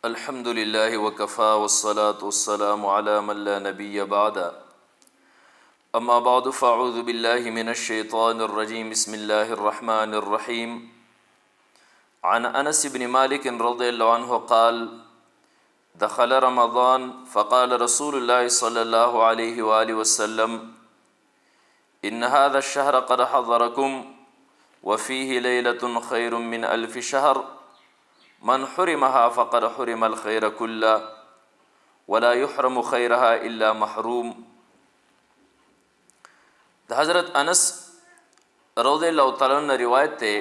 الحمد لله وكفى والصلاة والسلام على من لا نبي بعد. أما بعد فأعوذ بالله من الشيطان الرجيم. بسم الله الرحمن الرحيم. عن أنس بن مالك رضي الله عنه قال: دخل رمضان فقال رسول الله صلى الله عليه وآله وسلم: إن هذا الشهر قد حضركم وفيه ليلة خير من 1000 شهر من حرمها فقد حرم الخير كله ولا يحرم خيرها إلا محروم. د حضرت انس رضی اللہ تعالی عنہ روایت تے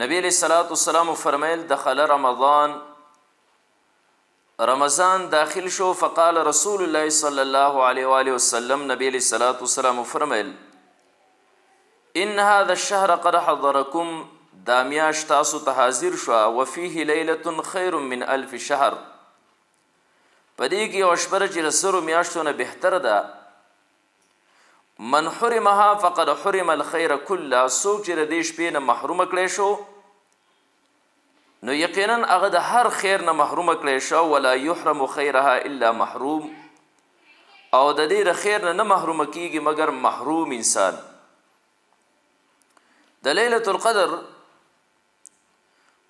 نبی علیہ الصلوۃ والسلام فرمایل: دخل رمضان، رمضان داخل شو. فقال رسول الله صلی اللہ علیہ وآلہ وسلم، نبی علیہ الصلوۃ والسلام فرمایل: ان هذا الشهر قد حضركم، دا میاشت تاسو ته حاضر شو. وفيه ليلة خير من 1000 شهر، پدې کې یو شپه چې له زرو میاشتو نه بهتر ده. من حرمها فقد حرم الخير كله، څوک چې د دې شپې نه محروم کړی شو نو یقینا هغه د هر خیر نه محروم کړی شو. ولا يحرم خيرها الا محروم، او د دې د خیر نه محروم کیږي مگر محروم انسان. د لیلۃ القدر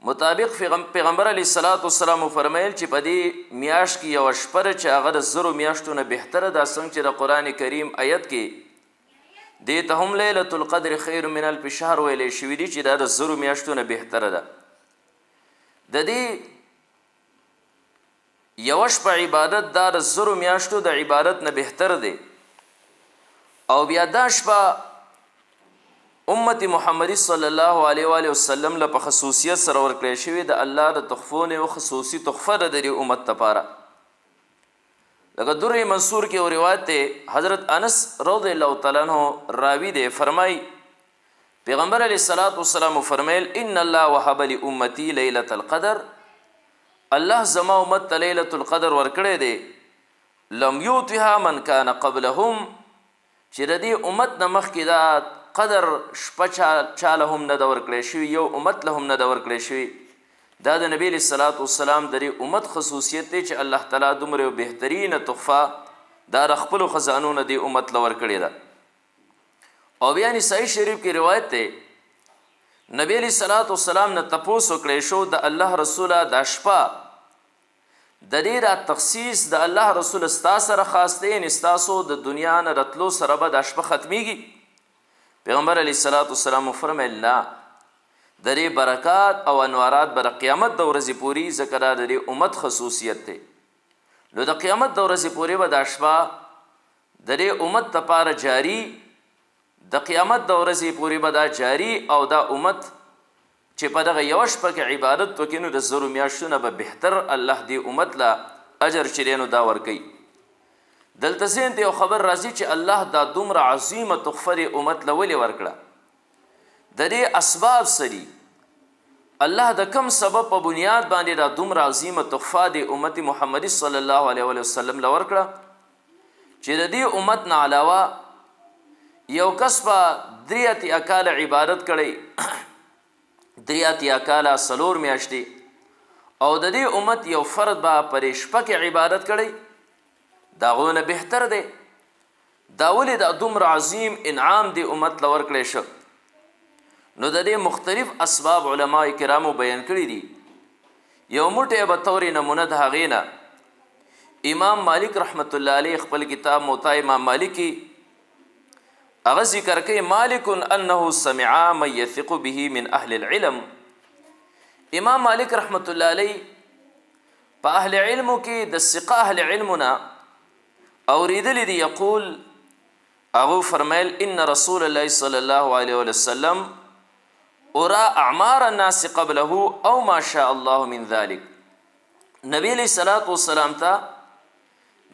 مطابق پیغمبر علیه الصلاۃ والسلام فرمایل چې په دې میاشت کې یو شپه چې هغه د زرو میاشتو نه بهتره ده. څنګه چې د قرآن کریم آیت کې دې ته هم لیلۃ القدر خیر من 1000 شهر ویلی شوي دي چې دا د زرو میاشتو نه بهتره ده. د دې یو شپه عبادت دا د زرو میاشتو د عبادت نه بهتر دی. او بیا دا شپه امت محمدی صلی الله علیه و آله وسلم له په خصوصیت سره ورکړی شوی د الله د تحفو نه خصوصي تحفه ده د امت لپاره. لکه در منصور کې او روایت ته حضرت انس رضی الله تعالی عنہ راوی دی، فرمای پیغمبر علیه الصلاۃ والسلام فرمایل: ان الله وهب لامتی لیلۃ القدر، الله زما امت ته لیلۃ القدر ورکړی دی. لم یوتها من کان قبلهم، چې د دې امت نه مخکې دا قدر شپه چاله هم نه ده ورکړی شوي، یو امت له هم نه ده ورکړی شوي. دا د نبی علیه الصلاۃ والسلام د دې امت خصوصیت دی چې الله تعالی دومره یو بهترینه تحفه دا د خپلو خزانو نه دې امت له ورکړې ده. او بیا صحیح شریف کې روایت دی نبی علیه الصلاۃ والسلام نه تپوس وکړی شو د الله رسوله دا شپه د دې را تخصیص د الله رسول ستا سره خاص دی، یعنې ستاسو د دنیا نه رتلو سره به دا شپه ختمیږي؟ پیغمبر علیه الصلاۃ والسلام فرمایل: نه، د دې برکات او انوارات به د قیامت د ورځې پورې، ځکه دا د دې امت خصوصیت دی. نو د قیامت د ورځې پورې به دا شپه د دې امت لپاره جاری، د قیامت د ورځې پورې به دا جاری، او دا امت چې په دغه یوه شپه کې عبادت وکړي نو د زرو میاشتو نه به بهتر الله دې امت له اجر چې دی نو دا ورکوي. دلته ذهن ته یو خبر راځي چې الله دا دومره عظیمه تحفه دې امت له ولې ورکړه؟ د دې اسباب سری الله د کم سبب په بنیاد باندې دا دومره عظیمه تحفه د امت محمدی صلی الله علیه وسلم له ورکړه چې د دې امت نه علاوه یو کس په 3 اکاله عبادت کړی، 3 اکاله 4 میاشتې، او د دې امت یو فرد به پر شپه کې عبادت کړی، دا غونه بهتر دی. دا ولې دا دومره عظیم انعام دی امت له ورکړی شو؟ نو د دې مختلف اسباب علماء کرامو بیان کړي دي. یو موټی به طورې نمونه د هغې نه امام مالک رحمت الله علیه خپل کتاب موطا امام مالکی هغه ذکر کوي: مالک انه سمع من یثق به من اهل العلم. امام مالک رحمت الله علیه په اهل علمو کې د ثقه اهل علمونه اوریدلی دی. یقول، هغه فرمایل: ان رسول الله صلی الله علیه وسلم ارى اعمار الناس قبله او ما شاء الله من ذلك. نبی علیہ الصلوۃ والسلام ته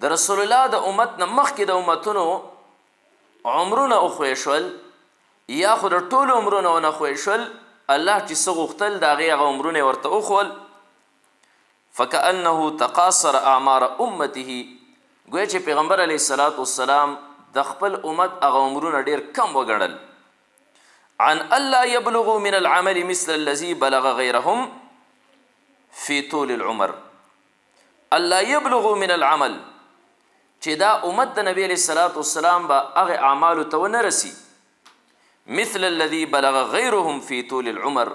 د رسول الله د امت نه مخکې د امتونو عمرونه اخوی شول، یا خو د ټولو عمرونه ونه خوی شول. الله چې څه غوښتل د هغې هغه عمرونه ورته وښول. فکأنه تقاصر اعمار امته، گویا چې پیغمبر علیه الصلاۃ والسلام د خپل امت هغه عمرونه ډیر کم وګڼل. عن الله يبلغ من العمل مثل الذي بلغ غيرهم فی طول العمر الله یبلغ من العمل چې دا امت د نبی علیہ الصلوۃ والسلام به هغه اعمالو ته ونه رسی مثل الذي بلغ غیرهم فی طول العمر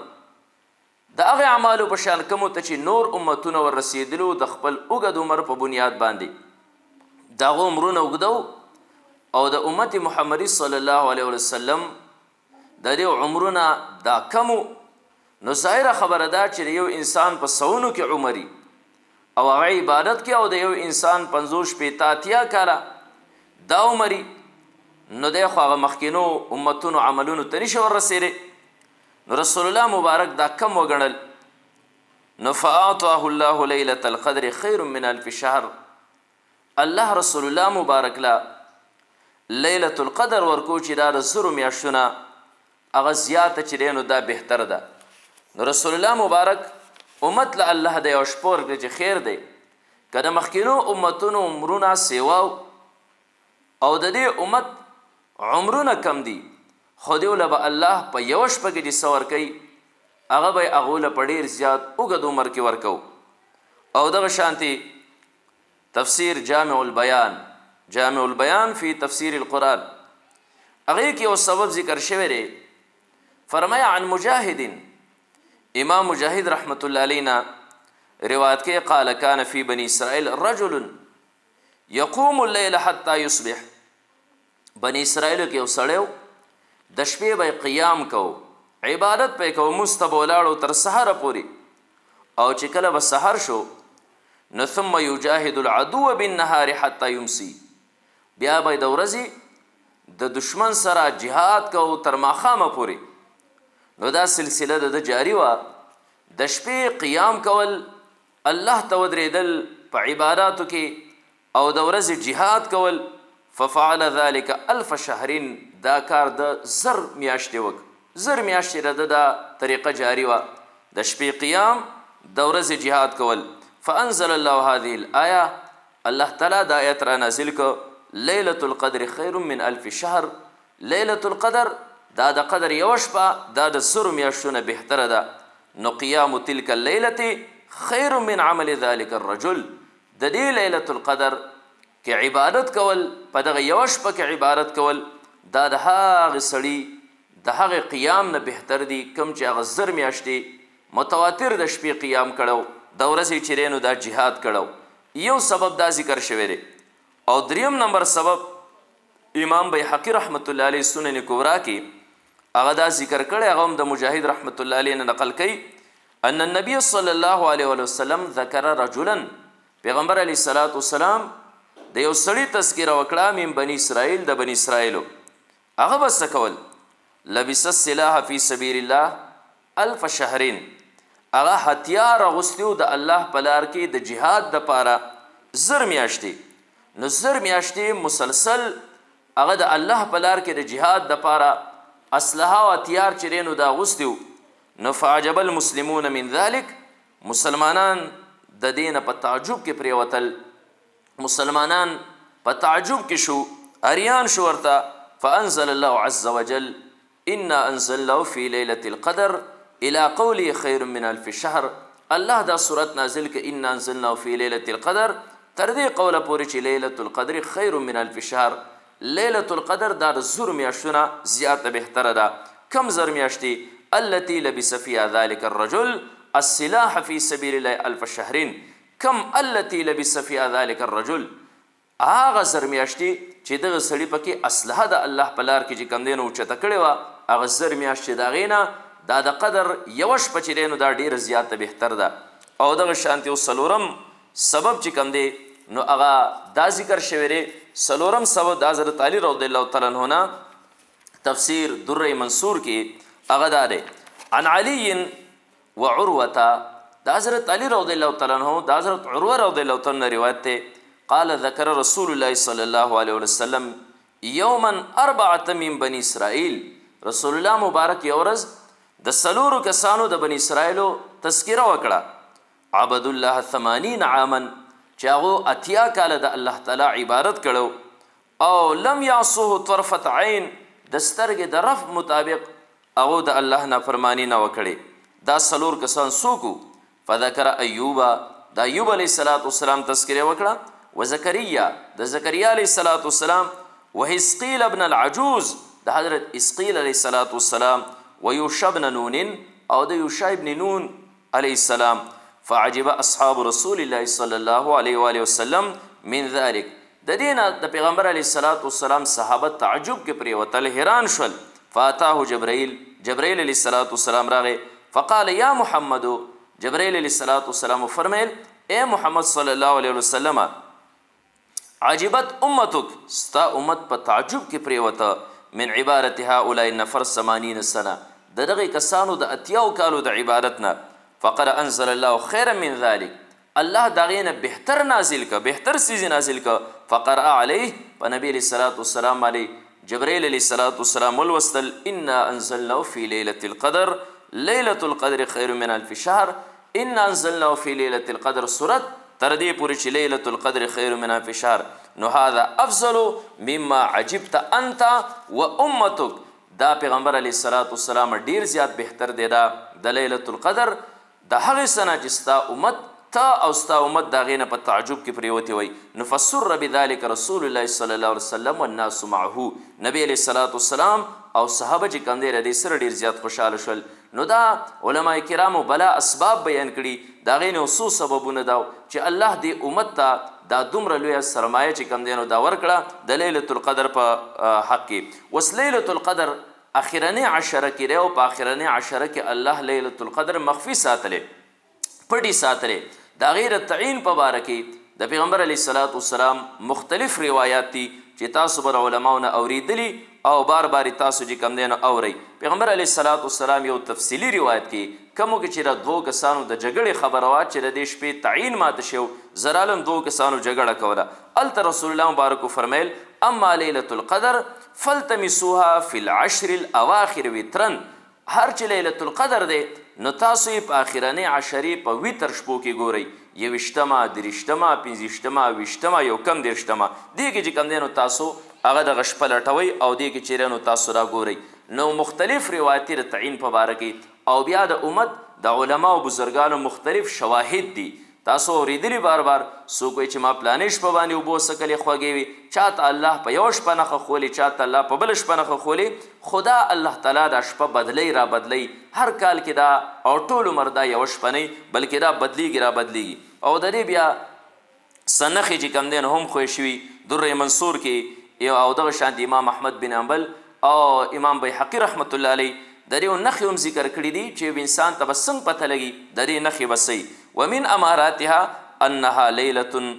د هغه اعمالو په شان کومو ته چې نور امتونه ور رسیدلو د خپل اوږد عمر په بنیاد باندې د هغو عمرونه اوږدو او د امت محمدي صلی الله علیه وسلم د دې عمرونه دا کمو نو ظاهره خبره ده چې یو انسان په سونو کې عمري او هغه عبادت کې او د یو انسان 50 شپېته اتیا کاله دا عمري نو دی خو هغه مخکینو امتونو عملونو ته نشي ورسېدی نو رسول الله مبارک دا کم وګڼل نو فاعطاه الله لیلة القدر خیر من الف شهر الله رسول الله مبارک لا لیلة القدر ورکو چې دا د زرو میاشتونه هغه زیاته چې دی نو دا بهتر ده نو رسول الله مبارک امت له الله د یو شپه ورکړي چې خیر دی که د مخکینو امتونو عمرونه سیواو او د دې امت عمرونه کم دي خو دیو له به الله په یوه شپه کې چې څه ورکوي هغه به یې هغو له په ډېر زیات اوږد عمر کې ورکو او دغه شانتې تفسیر جامع البیان فی تفسیر القرآن هغې کې یو سبب ذکر شوی دی فرمایا عن مجاهد امام مجاهد رحمت الله علینا روایت کې قال کان فی بنی اسرائیل رجل یقوم اللیل حتی یصبح بنی اسرائیلو کې یو سړی د شپې به قیام کو عبادت به کو مستب ولاړو تر سحر پورې او چې کله به سحر شو نو ثم یجاهد العدو بالنهار حتی یمسی بیا به د ورځې د دشمن سره جهاد کو تر ماښامه پورې نو دا سلسله د جاری وه د شپې قیام کول الله ته ودرېدل په عباداتو کې او د ورځې جهاد کول ففعل ذلك الف شهرین دا کار د زر میاشتې وک زر میاشتې د دا طریقه جاری وه د شپې قیام د ورځې جهاد کول فانزل الله هذه الآیه الله تعالی دا آیت را نازل کو لیلة القدر خیر من الف شهر لیلة القدر دا د قدر یو شپه دا د زرو میاشتونه بهتره ده نو قیام تلک اللیلة خیر من عمل ذلك الرجل د دې لیلة القدر کې عبادت کول په دغه یو شپه کې عبادت کول دا د هغه سړي د هغه قیام نه بهتر دی کوم چې هغه زر میاشتې متواتر د شپې قیام کړو د ورځې چې دی نو دا جهاد کړو یو سبب دا ذکر شوی دی او دریم نمبر سبب امام بیحقی رحمت الله علیه سنن کبرا کې هغه دا ذکر کړی هغه هم د مجاهد رحمت الله علیه نه نقل کوي ان النبي صلی الله علیه وسلم ذکر رجلا پیغمبر علیه الصلاۃ والسلام د یو سړي تذکره وکړه من بني اسرائیل د بني اسرائیلو هغه به څه کول لبس السلاح فی سبیل الله الف شهرین هغه هتیار اغوستیو د الله په لار کې د جهاد دپاره زر میاشتې نو زر میاشتې مسلسل هغه د الله په لار کې د جهاد دپاره اسلحه او هتیار چې دی نو دا اغوستي نو فعجب المسلمون من ذلك مسلمانان د دې نه په تعجب کې پرېوتل مسلمانان په تعجب کې شو اریان شو ورته فانزل الله عز وجل انا انزلناه في ليلة القدر الى قوله خير من الف شهر الله دا صورت نازل که انا انزلناه في ليلة القدر تر دې قوله پورې چې ليلة القدر خير من الف شهر لیلة القدر دا زر میاشتونه زیاته بهتره ده کم زر میاشتې التي لبس فيها ذلك الرجل السلاح في سبيل الله الف شهرين کم التي لبس فيها ذلك الرجل هغه زر میاشتې چې دغه سړي پکې اسلحه د الله په لار کې چې کم دی نو اوچته کړې وه هغه زر میاشتې د هغې نه دا د قدر یوه شپه چې دی نو دا ډېره زیاته بهتر ده او دغه شانتې یو څلورم سبب چې کم دی نو هغه دا ذکر شوی دی سلورم سبب دا حضرت علی رضی الله تعالی عنہ نه تفسیر در منصور کې هغه دا دی عن علی و عروه دا حضرت علی رضی الله تعالی عنہ دا حضرت عروه رضی الله تعالی عنہ روایت ته قال ذکر رسول الله صلی الله علیه وسلم یوما اربعه من بنی اسرائیل رسول الله مبارک یو ورځ د سلورو کسانو د بنی اسرائیلو تذکره وکړه عبد الله 80 عاما چې هغو اتیا کاله د الله تعالی عبادت کړو او لم یعصوه طرفة عین د سترګې د رف مطابق هغو د الله نافرمانی نه وکړې دا څلور کسان څوک فذکر ایوب د ایوب علیه السلام تذکره وکړه وزکریا د زکریا علیه السلام وحزقیل ابن العجوز د حضرت اسقیل علیه السلام ویوشع بن نون او د یوشع ابن نون علیه السلام فعجب اصحاب رسول الله صلی الله علیه و آله وسلم من ذلك د دینه د پیغمبر علیه السلام صحابه تعجب کې پریوتل حیران شول فاتاه جبرائیل علیه السلام راغی فقال یا محمد جبرائیل علیه السلام فرمیل اے محمد صلی الله علیه وسلم عجبت امتک ستا امت په تعجب کې پریوته من عبارت هؤلاء النفر 80 سنه د دغه کسانو د اتیاو کالو د عبادت نه فقد انزل الله خيرا من ذلك الله دغه نه بهتر نازل کا بهتر چیز نازل کا فقرأ عليه فنبي علیه السلام علی جبرائیل علیه السلام والوصل انا انزلناه في ليله القدر ليله القدر خير من الف شهر انا انزلناه في ليله القدر سورت تر دې پورې چې ليله القدر خير من الف شهر نو هذا افضل مما عجبت انت وامتك دا پیغمبر علیه السلام ډیر زیات بهتر دی دا د ليله القدر د هغې سنه چې ستا امت تا او ستا امت د هغې نه په تعجب کې پرېوتې وی نو فسر بذلک رسول الله صلی الله علیه وسلم والناس معه نبی علیه السلام او صحابه چې کوم دی د دې سره ډېر زیات خوشحاله شول نو دا علما کرامو بلا اسباب بیان کړي د هغې نه څو سببونه دا چې الله دې امت ته دا دومره لویه سرمایه چې کوم دی نو دا ورکړه د لیلة القدر په حق کې اوس لیلة القدر اخرنی عشره کې دی او په اخرنی عشره کې الله لیلة القدر مخفي ساتلې پټې ساتلې د هغې د تعین په باره کې د پیغمبر علیه السلام مختلف روایات دي چې تاسو به علماو نه اورېدلي او بار بار تاسو چې کوم دی نو اورئ پیغمبر علیه السلام یو تفصیلي روایت کې کومو کې چې د 2 کسانو د جګړې خبره وه چې د دې شپې تعین ماته شو زرالم 2 کسانو جګړه کوله هلته رسول الله مبارکو فرمیل اما لیلة القدر فالتمسوها فی العشر الاواخر وترن هر چې لیلة القدر دی نو تاسو یې په آخرنۍ عشرې په وتر شپو کې ګورئ 20 30 15 20 یو کم 30 دې کې چې کم دی نو تاسو هغه دغه شپه لټوئ او دې کې چیرې نو تاسو را ګورئ نو مختلف روایتي د تعین په باره کې او بیا د امت د علما او بزرګانو مختلف شواهد دي تاسو اورېدلي بار بار څوک وایي چې ما پلانې شپه باندې اوبه څکلې خوږې وي چاته الله په یو شپه نښه خولي چاته الله په بله شپه نښه خولي خدا الله تعالی دا شپه بدلی را بدلی هر کال کې دا او ټول عمر دا یوه شپه نه بلکې دا بدلیږي را بدلیږي او د دې بیا څه نښې چې کوم دی نو هم خوښ شوي در منصور کې او دغه شان د امام احمد بن حنبل او امام بیحقي رحمت الله علیه د دې نښې هم ذکر کړي دي چې انسان ته به څنګه پته لګي د دې نښې به څه ومن اماراتها انها لیلة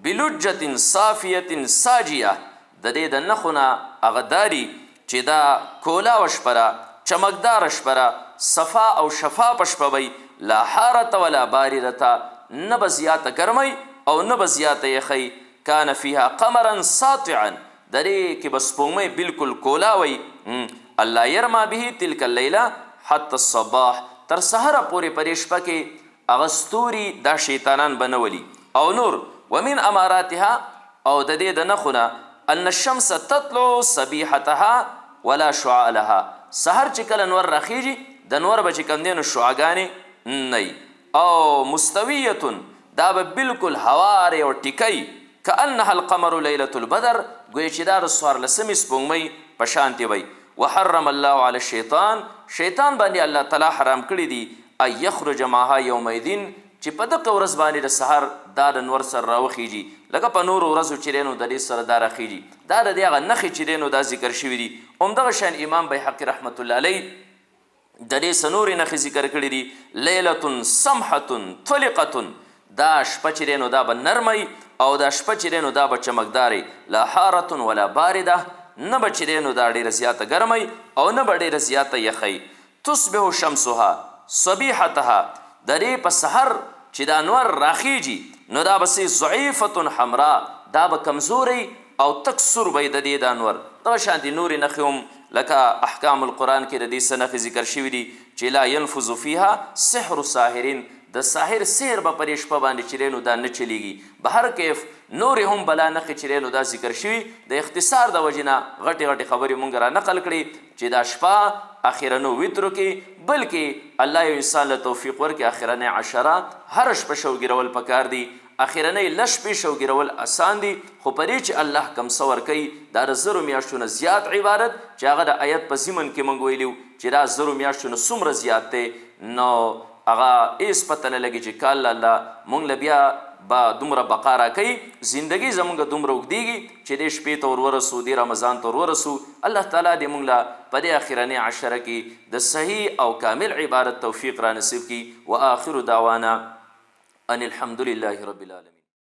بلجة صافیة ساجیه د دې د نښو نه هغه داري چې دا کولاوه شپه را چمکداره شپه را صفا او شفافه شپه وی لا حارة ولا باردة نه به زیاته ګرمی او نه به زیاته یخی کان فیها قمرا ساطعا د دې کې به سپوږمۍ بلکل کولا وی الله یرما به تلک اللیله حتی الصباح تر سهره پورې په دې شپه کې هغه ستوري دا شیطانان به نه ولي او نور ومن اماراتها او د دې د نښو نه ان الشمس تطلع صبیحتها ولا شعاع لها سهر چې کله نور راخیږي د نور به چې کوم دی نو شعاګانې نه او مستویة دا به بلکل هوارې او ټیکۍ کانها القمر لیلة البدر ګویا چې دا د 14مې سپوږمۍ په شانتې وی وحرم الله علی الشیطان شیطان باندې الله تعالی حرام کړي دي ان یخرج معها یومئذین چې په دغه ورځ باندې د سحر دا د نور سره راوخیږي لکه په نورو ورځو چې دی نو د دې سره دا راخیږي دا د دې هغه نښې چې دی نو دا ذکر شوي دي همدغه شان امام بیحقي رحمت الله علیه د دې څه نورې نښې ذکر کړي دي لیلة سمحة طلقة دا شپه چې دی نو دا به نرمی او دا شپه چې دی نو دا به چمکدارې لا حارة ولا بارده نه به چې دی نو دا ډېره زیاته ګرمی او نه به ډېره زیاته یخی تصبح شمسها صبیحتها د دې په سحر چې دا انور راخیږي نو دا به سي ضعیفة حمراء دا به کمزوری او تک سور به د دې د انور دغه شانتې نورې نښې هم لکه احکام القرآن کې د دې څه نښې ذکر شوي دي چې لا ینفذ فیها سحر ساحرین د ساحر سحر به پرې شپه باندې چې دی نو دا نه چلیږي به هر کیف نورې هم بلا نښې چې دی نو دا ذکر شوي د اختصار د وجې نه غټې غټې خبرې مونږ را نقل کړي چې دا شپه اخرنو وترو کې بلکې الله یو انسان له توفیق ورکړي اخرنۍ عشره هره شپه شوګیرول پکار دي اخرنۍ لس شپې شوګیرول اسان دي خو په دې چې الله کم څه ورکوي دا د زرو میاشتو نه زیات عبادت چې هغه د آیت په ضمن کې مونږ ویلي چې دا زرو میاشتو نه څومره زیات دی نو هغه هېڅ پته نه لګي چې کال الله مونږ له بیا به دومره بقا راکوي زندګي زمونږ دومره اوږدېږي چې دې شپې ته ور ورسو دې رمضان ته ور ورسو الله تعالی دې مونږ له په دې اخرنۍ عشره کې د صحیح او کامل عبادت توفیق را نصیب کړي و آخر دعوانا ان الحمد لله رب العالمین.